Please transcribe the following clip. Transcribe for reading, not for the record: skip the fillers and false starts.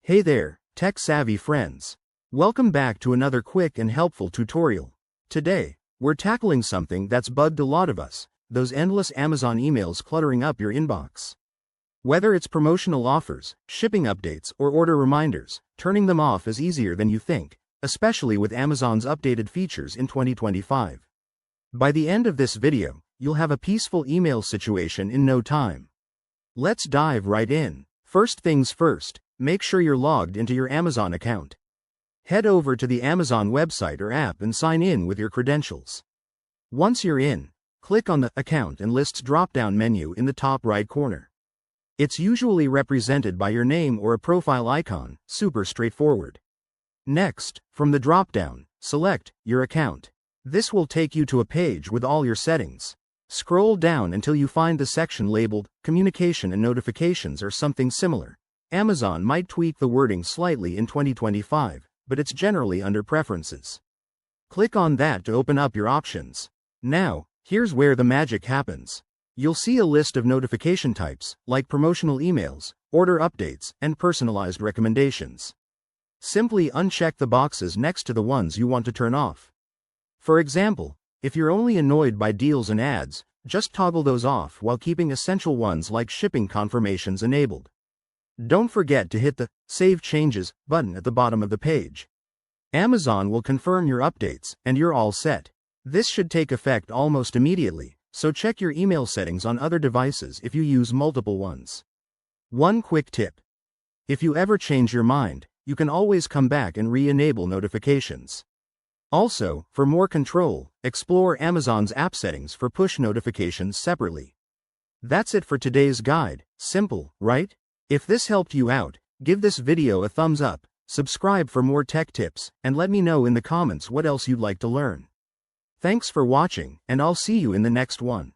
Hey there, tech-savvy friends. Welcome back to another quick and helpful tutorial. Today, we're tackling something that's bugged a lot of us, those endless Amazon emails cluttering up your inbox. Whether it's promotional offers, shipping updates, or order reminders, turning them off is easier than you think, especially with Amazon's updated features in 2025. By the end of this video, you'll have a peaceful email situation in no time. Let's dive right in. First things first, make sure you're logged into your Amazon account. Head over to the Amazon website or app and sign in with your credentials. Once you're in, click on the Account and Lists drop-down menu in the top right corner. It's usually represented by your name or a profile icon, super straightforward. Next, from the drop-down, select Your Account. This will take you to a page with all your settings. Scroll down until you find the section labeled Communication and Notifications or something similar. Amazon might tweak the wording slightly in 2025, but it's generally under Preferences. Click on that to open up your options. Now, here's where the magic happens. You'll see a list of notification types, like promotional emails, order updates, and personalized recommendations. Simply uncheck the boxes next to the ones you want to turn off. For example, if you're only annoyed by deals and ads, just toggle those off while keeping essential ones like shipping confirmations enabled. Don't forget to hit the Save Changes button at the bottom of the page. Amazon will confirm your updates, and you're all set. This should take effect almost immediately, so check your email settings on other devices if you use multiple ones. One quick tip. If you ever change your mind, you can always come back and re-enable notifications. Also, for more control, explore Amazon's app settings for push notifications separately. That's it for today's guide. Simple, right? If this helped you out, give this video a thumbs up, subscribe for more tech tips, and let me know in the comments what else you'd like to learn. Thanks for watching, and I'll see you in the next one.